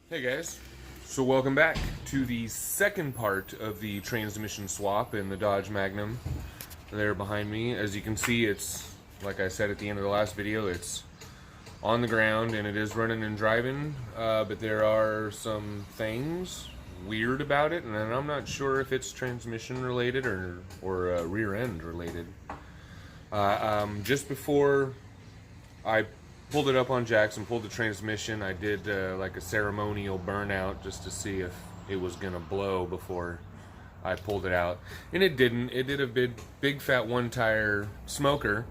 Hey guys, so welcome back to the second part of the transmission swap in the Dodge Magnum there behind me. As you can see, it's, like I said at the end of the last video, it's on the ground and it is running and driving, but there are some things weird about it, and I'm not sure if it's transmission related or rear end related. Just before I pulled it up on jacks and pulled the transmission, I did like a ceremonial burnout just to see if it was gonna blow before I pulled it out, and it didn't. It did a big fat one tire smoker,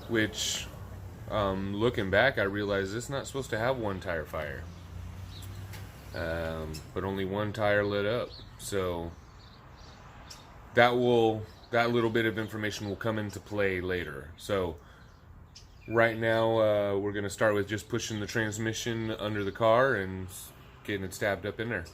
which looking back I realized it's not supposed to have one tire fire, but only one tire lit up. So that little bit of information will come into play later. So right now, we're going to start with just pushing the transmission under the car and getting it stabbed up in there.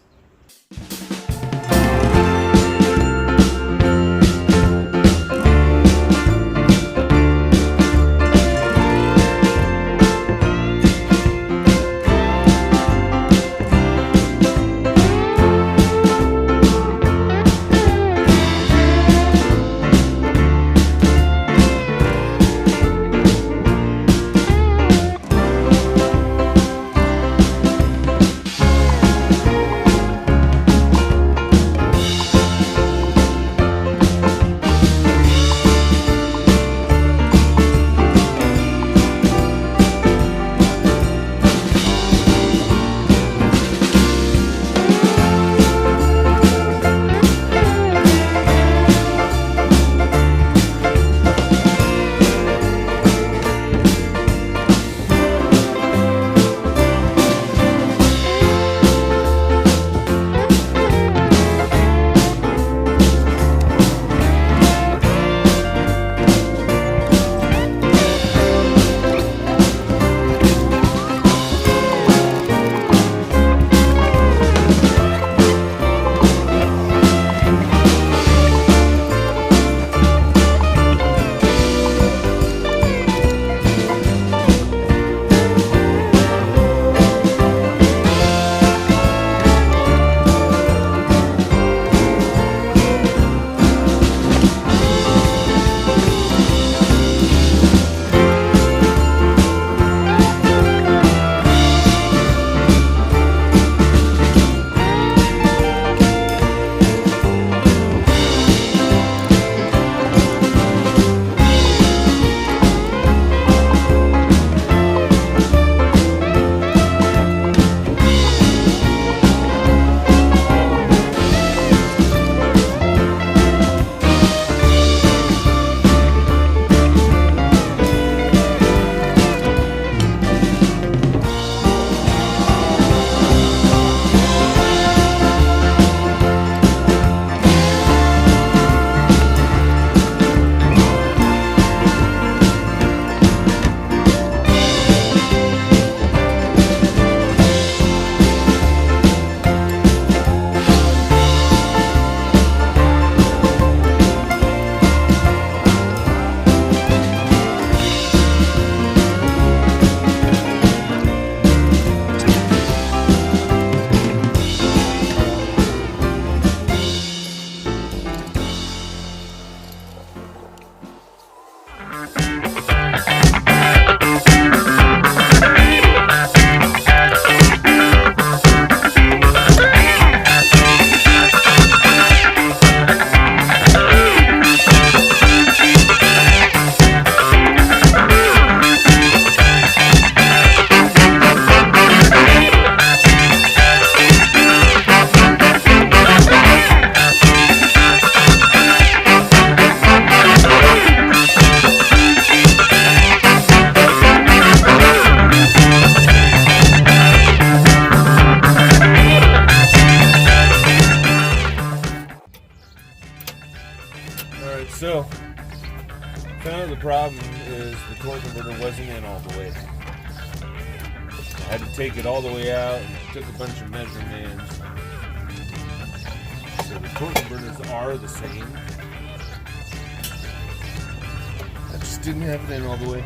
So, found out the problem is the torque converter wasn't in all the way. I had to take it all the way out and took a bunch of measurements. So the torque converters are the same. I just didn't have it in all the way.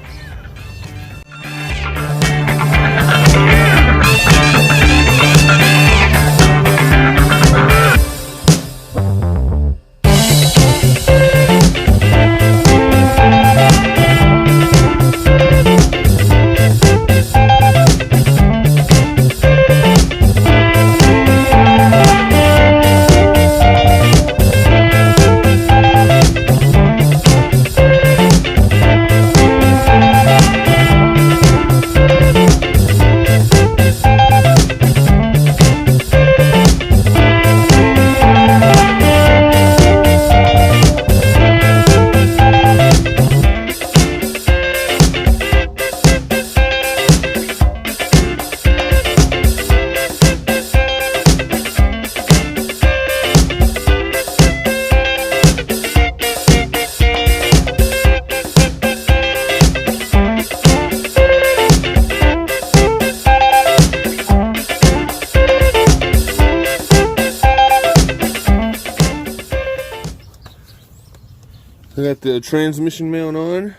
I got the transmission mount on.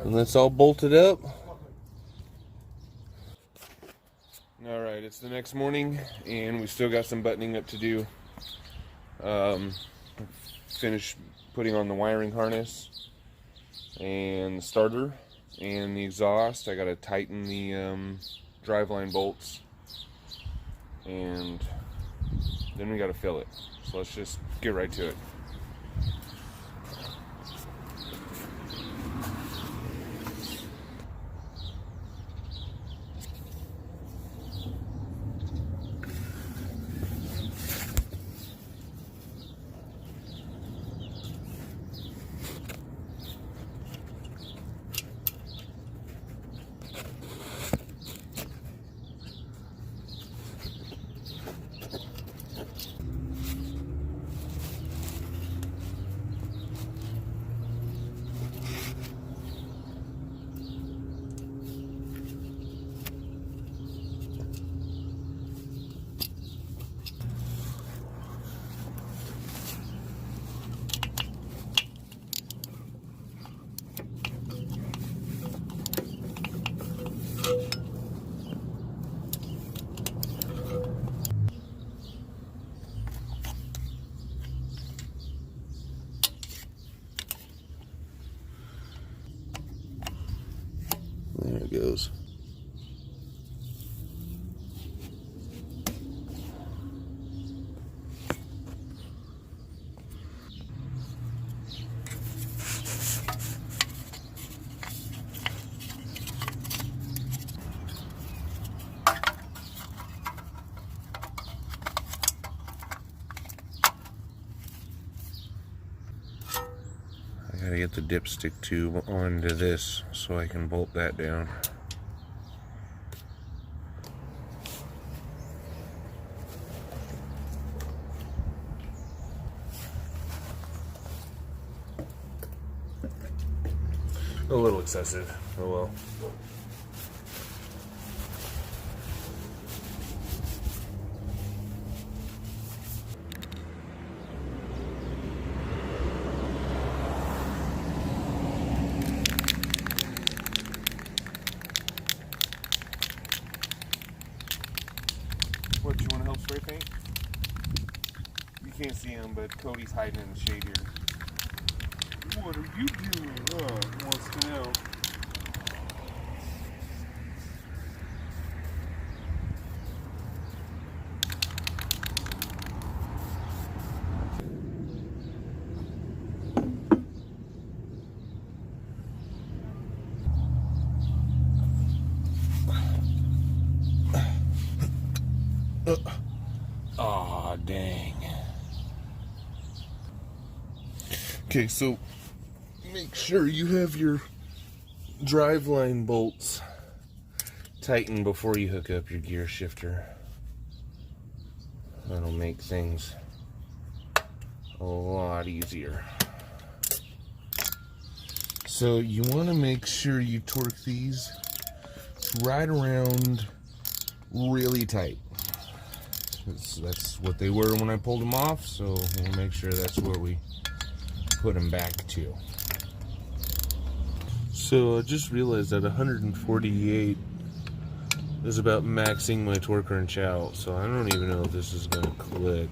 And that's all bolted up. Alright, it's the next morning and we still got some buttoning up to do. Finish putting on the wiring harness and the starter and the exhaust. I gotta tighten the driveline bolts and then we gotta fill it. So let's just get right to it. There it goes. I gotta get the dipstick tube onto this so I can bolt that down. A little excessive, oh well. What, you want to help spray paint? You can't see him, but Cody's hiding in the shade here. What are you doing? He wants to know. Aw, dang. Okay, so make sure you have your driveline bolts tightened before you hook up your gear shifter. That'll make things a lot easier. So you want to make sure you torque these right around really tight. That's what they were when I pulled them off, so we'll make sure that's where we put them back to. So I just realized that 148 is about maxing my torque wrench out, so I don't even know if this is going to click.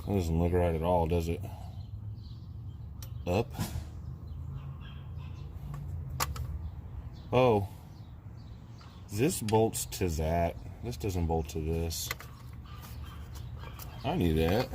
It doesn't look right at all, does it? Up. Oh, this bolts to that. This doesn't bolt to this. I knew that.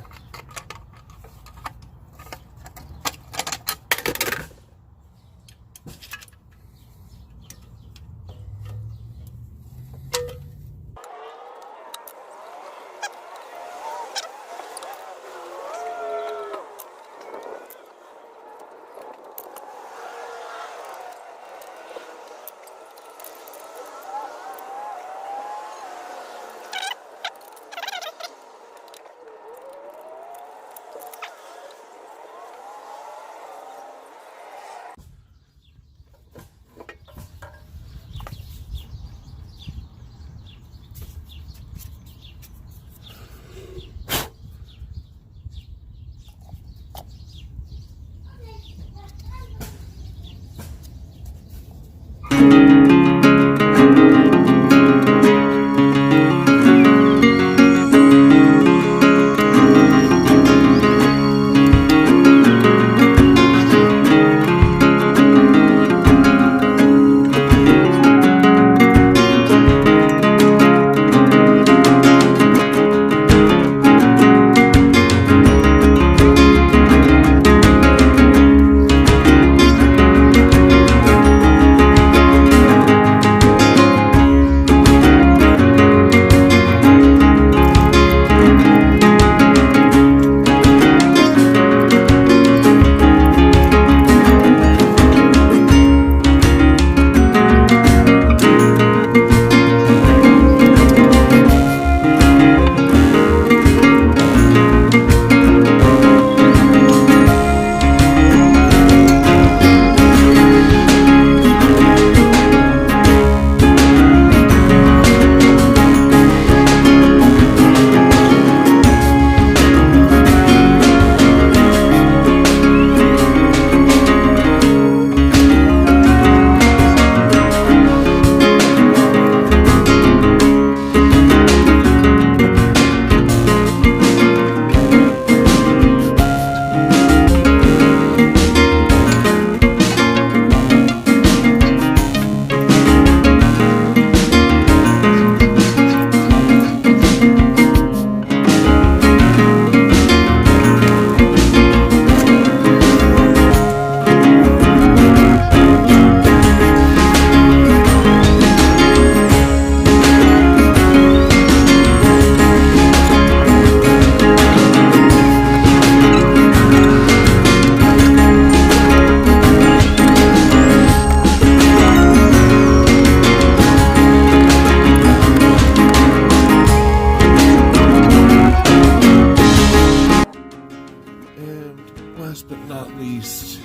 Last but not least,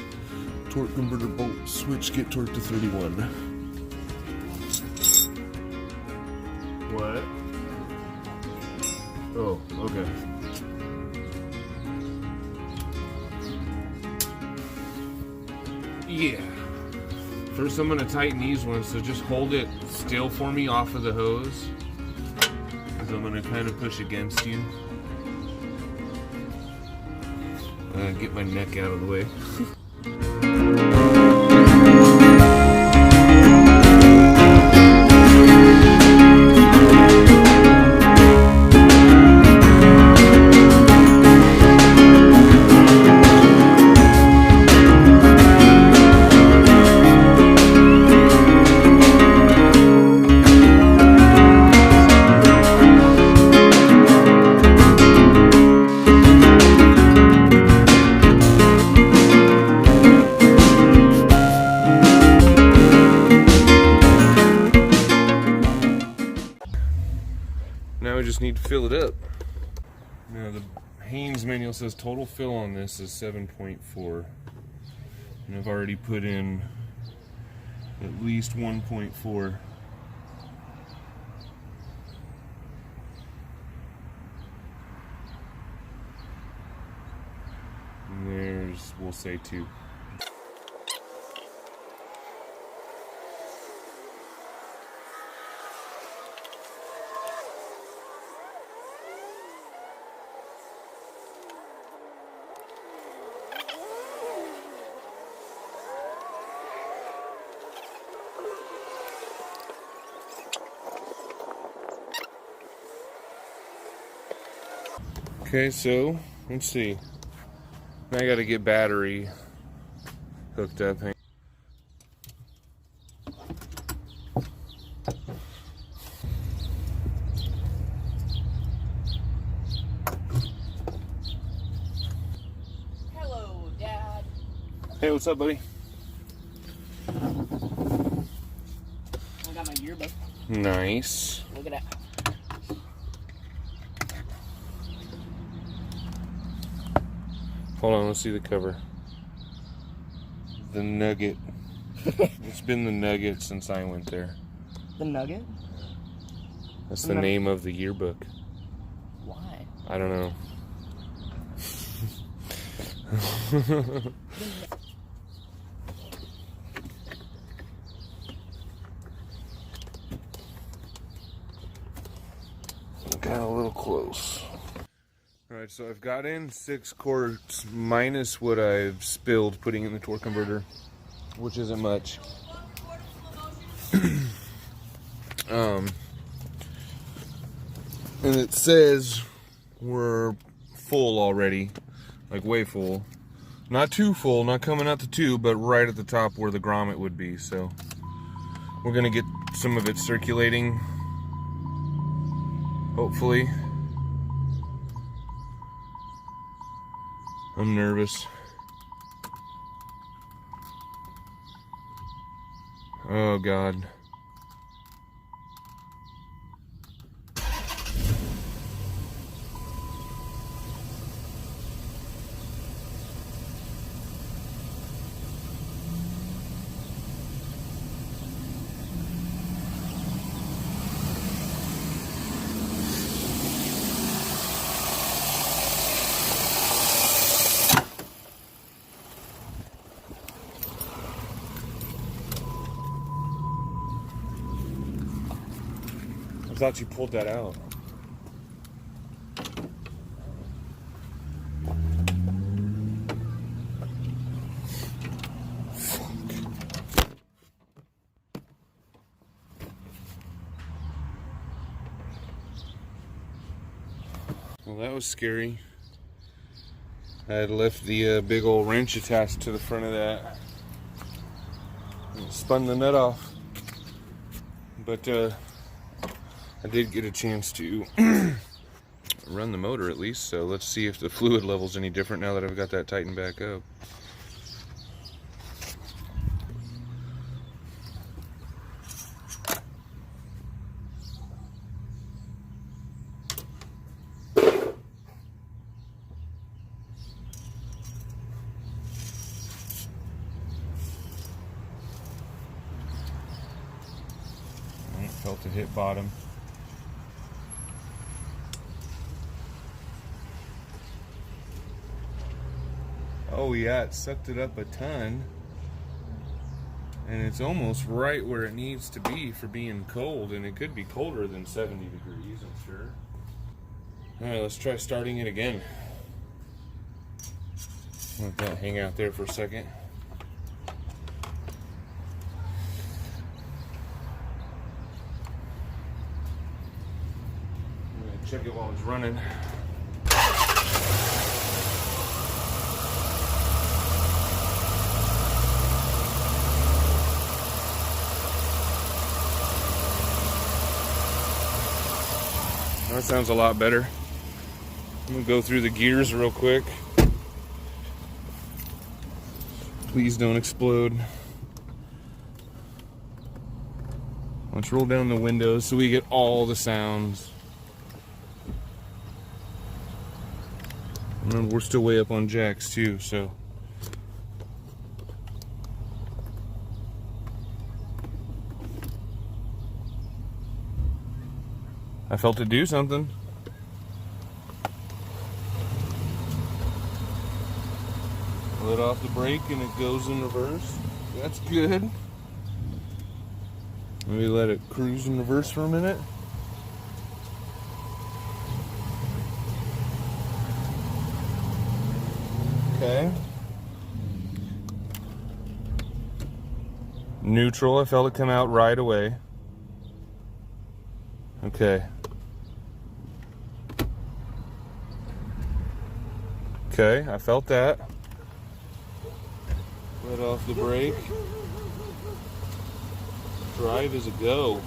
torque converter bolt switch, get torque to 31. What? Oh, okay. Yeah. First I'm going to tighten these ones, so just hold it still for me off of the hose, because I'm going to kind of push against you. Get my neck out of the way. Now we just need to fill it up. Now the Haynes manual says total fill on this is 7.4. And I've already put in at least 1.4. And there's, we'll say 2. Okay, so let's see. Now I got to get battery hooked up. Hello, Dad. Hey, what's up, buddy? I got my yearbook. Nice. Look at that. Hold on, let's see the cover. The Nugget. It's been the Nugget since I went there. The Nugget? That's the name of the yearbook. Why? I don't know. Got a little close. Alright, so I've got in 6 quarts minus what I've spilled putting in the torque converter, which isn't much. And it says we're full already, like way full. Not too full, not coming out the tube, but right at the top where the grommet would be. So we're gonna get some of it circulating, hopefully. I'm nervous. Oh God. I thought you pulled that out. Well, that was scary. I had left the big old wrench attached to the front of that. And spun the nut off. But I did get a chance to run the motor at least, so let's see if the fluid level's any different now that I've got that tightened back up. I felt it hit bottom. Oh yeah, it sucked it up a ton. And it's almost right where it needs to be for being cold, and it could be colder than 70 degrees, I'm sure. Alright, let's try starting it again. Let that hang out there for a second. I'm gonna check it while it's running. That sounds a lot better. I'm gonna go through the gears real quick. Please don't explode. Let's roll down the windows so we get all the sounds. And we're still way up on jacks too, so. I felt it do something. Let off the brake and it goes in reverse. That's good. Maybe let it cruise in reverse for a minute. Okay. Neutral, I felt it come out right away. Okay. Okay, I felt that. Let off the brake. Drive is a go.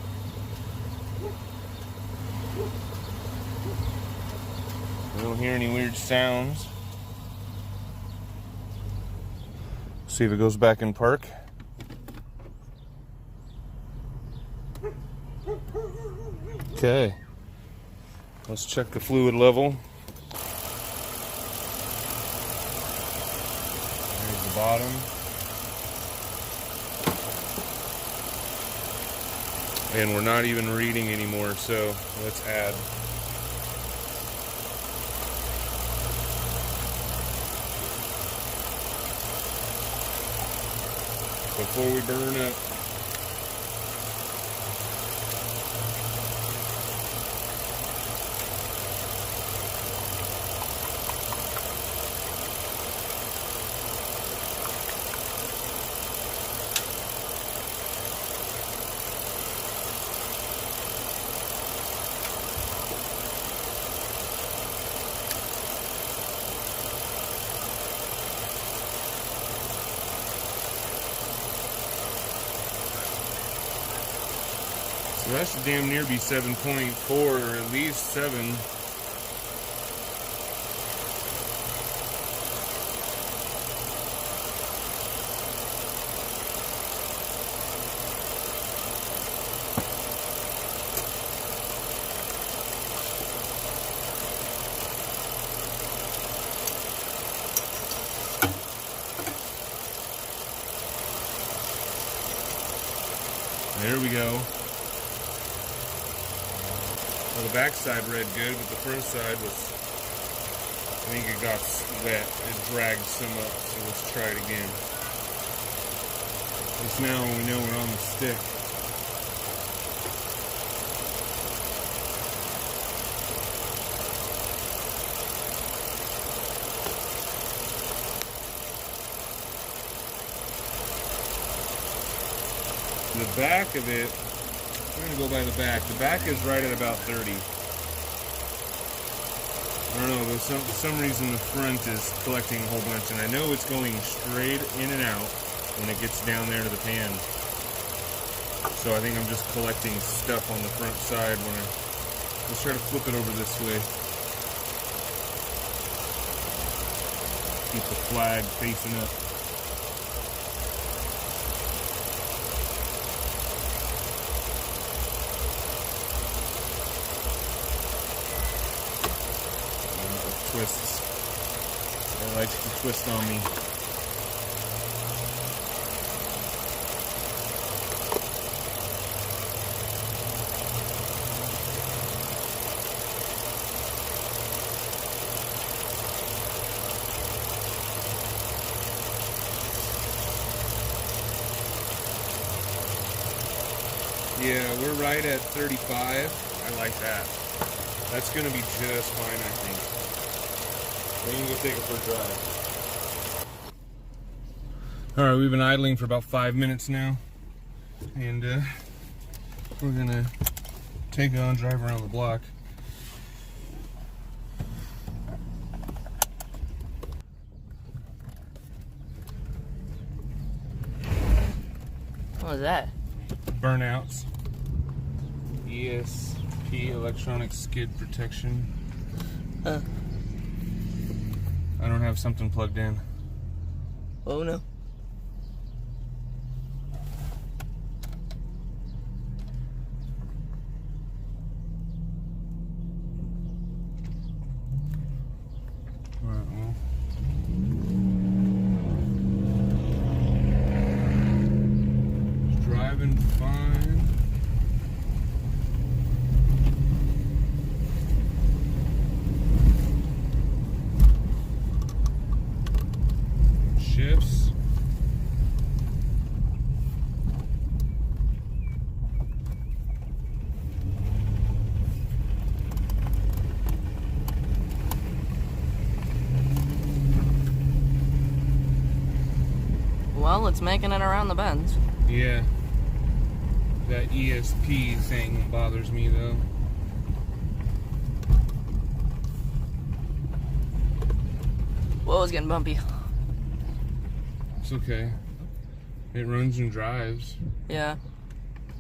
I don't hear any weird sounds. See if it goes back in park. Okay. Let's check the fluid level. There's the bottom. And we're not even reading anymore, so let's add. Before we burn up. So that should damn near be 7.4 or at least 7. There we go. Well, the back side read good, but the front side was, I think it got wet. It dragged some up, so let's try it again. At least now we know we're on the stick. The back of it, I'm going to go by the back. The back is right at about 30. I don't know, but for some reason the front is collecting a whole bunch, and I know it's going straight in and out when it gets down there to the pan. So I think I'm just collecting stuff on the front side when let's try to flip it over this way. Keep the flag facing up. Twists. It likes to twist on me. Yeah, we're right at 35. I like that. That's going to be just fine, I think. We can go take it for a drive. Alright, we've been idling for about 5 minutes now. And we're going to take on, drive around the block. What was that? Burnouts. ESP, electronic skid protection. Huh. I don't have something plugged in. Oh no. Alright, well. It's driving fine. Shifts. Well, it's making it around the bends. Yeah. That ESP thing bothers me though. Whoa, it's getting bumpy. It's okay. It runs and drives. Yeah.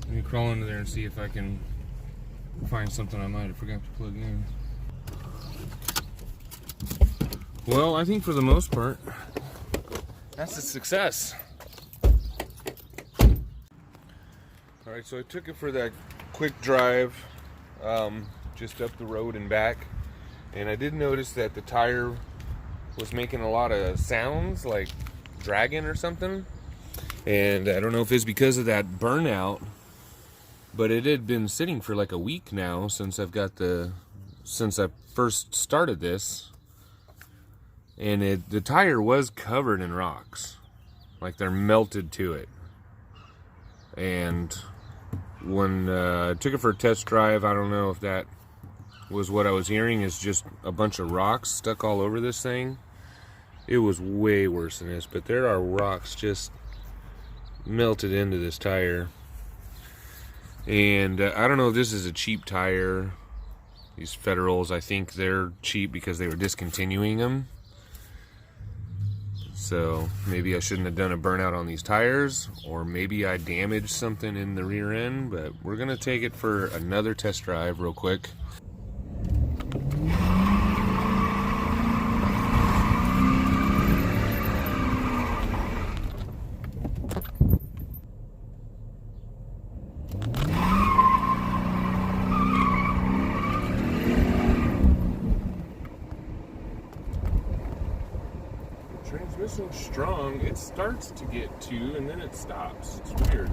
Let me crawl into there and see if I can find something I might have forgot to plug in. Well, I think for the most part, that's a success. Alright, so I took it for that quick drive, just up the road and back, and I did notice that the tire was making a lot of sounds, like dragging or something, and I don't know if it's because of that burnout, but it had been sitting for like a week now since since I first started this, and the tire was covered in rocks, like they're melted to it. And when I took it for a test drive, I don't know if that was what I was hearing, is just a bunch of rocks stuck all over this thing. It was way worse than this, but there are rocks just melted into this tire. And I don't know if this is a cheap tire. These Federals, I think they're cheap because they were discontinuing them. So maybe I shouldn't have done a burnout on these tires, or maybe I damaged something in the rear end, but we're gonna take it for another test drive real quick. Transmission strong. It starts to get 2 and then it stops. It's weird.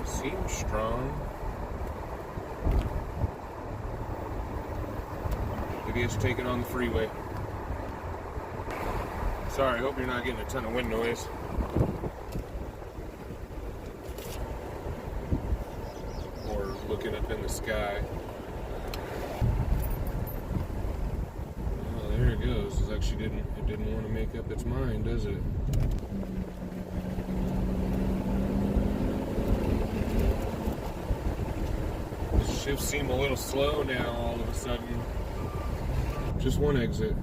Seems strong. Maybe it's taking on the freeway. Sorry, I hope you're not getting a ton of wind noise. Or looking up in the sky. Oh, there it goes. It actually didn't want to make up its mind, does it? The shifts seem a little slow now all of a sudden. Just one exit.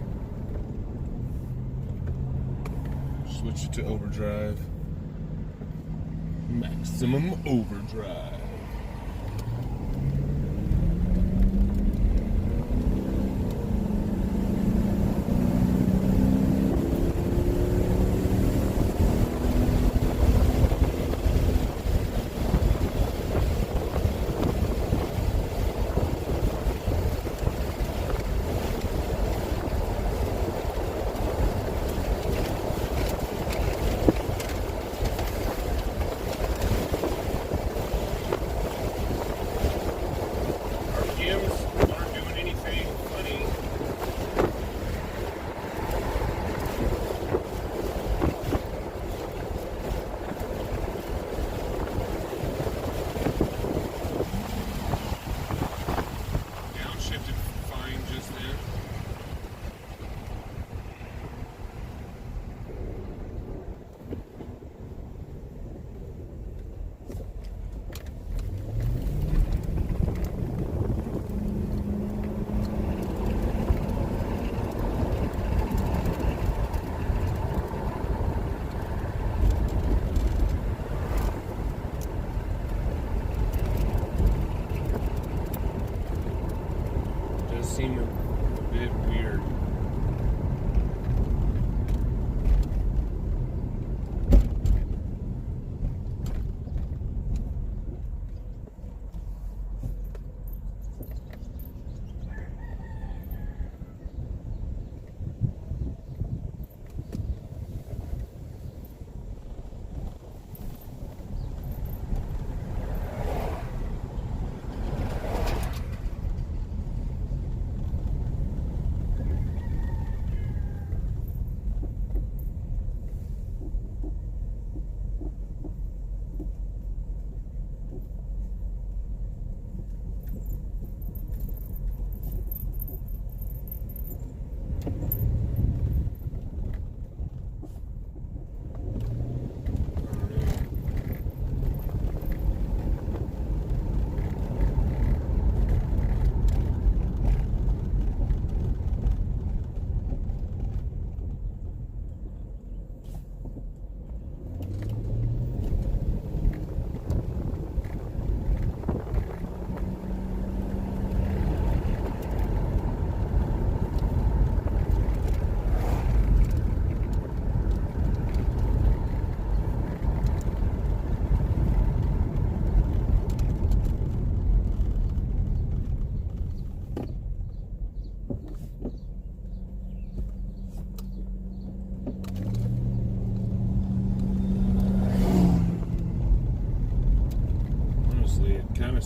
Switch it to overdrive. Maximum overdrive.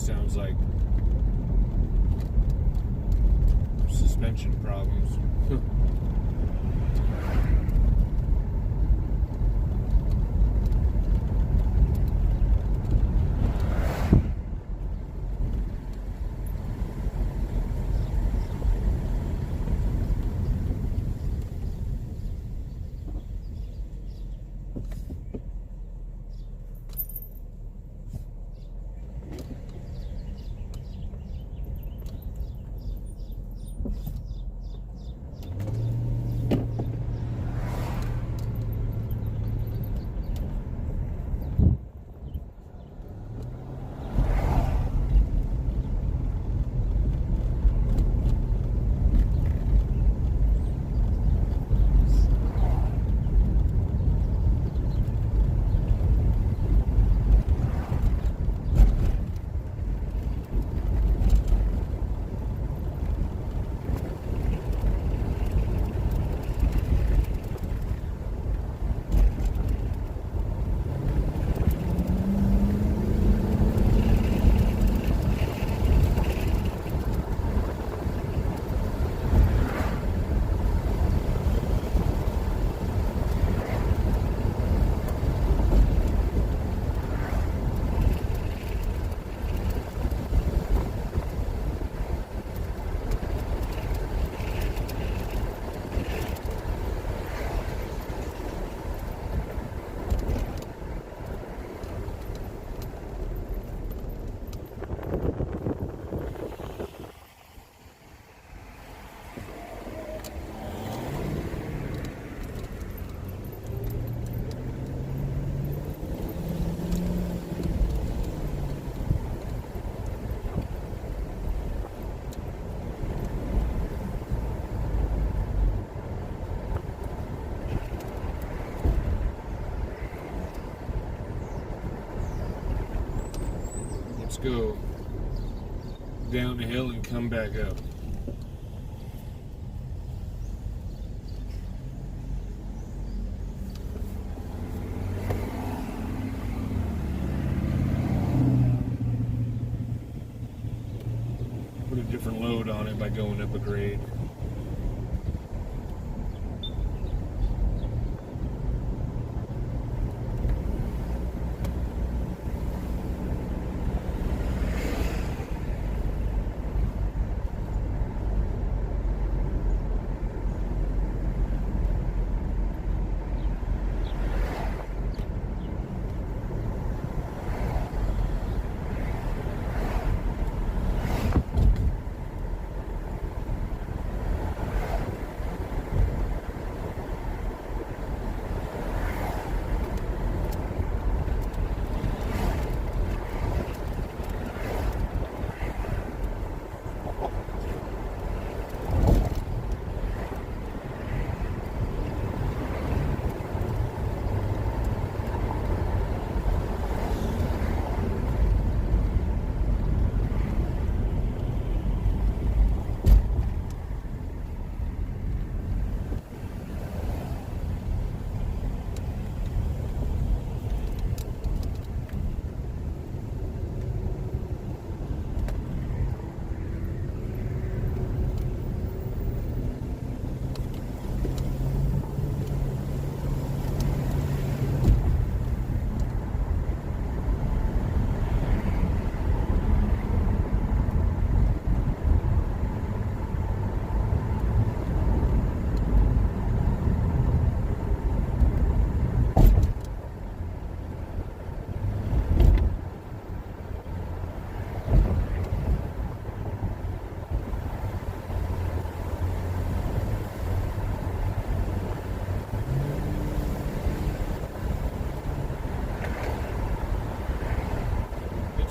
sounds like suspension problems. Go down the hill and come back up. Put a different load on it by going up a grade.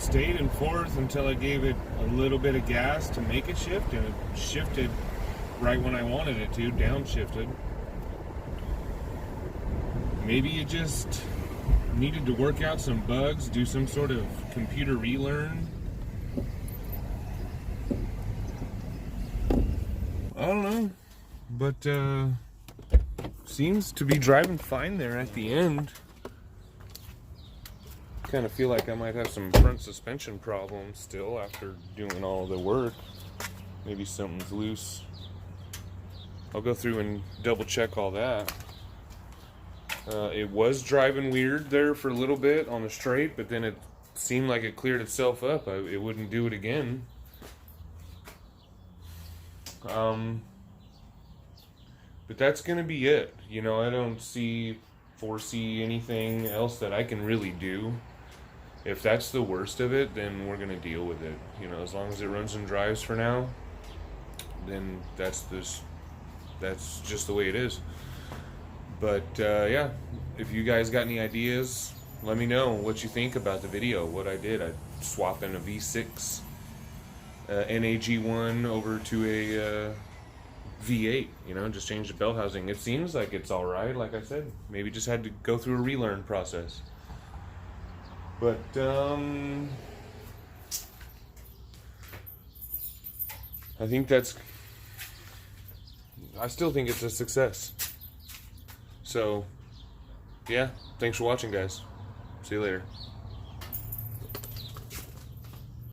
Stayed in fourth until I gave it a little bit of gas to make it shift, and it shifted right when I wanted it to, downshifted. Maybe you just needed to work out some bugs, do some sort of computer relearn. I don't know, but seems to be driving fine there at the end. kind of feel like I might have some front suspension problems still after doing all the work. Maybe something's loose. I'll go through and double check all that. It was driving weird there for a little bit on the straight, but then it seemed like it cleared itself up. It wouldn't do it again. But that's gonna be it. You know, I don't foresee anything else that I can really do. If that's the worst of it, then we're gonna deal with it. You know, as long as it runs and drives for now, then that's just the way it is. But yeah, if you guys got any ideas, let me know what you think about the video, what I did. I swapped in a V6 NAG1 over to a V8, you know, just changed the bell housing. It seems like it's alright, like I said. Maybe just had to go through a relearn process. But, I still think it's a success. So, yeah, thanks for watching, guys. See you later.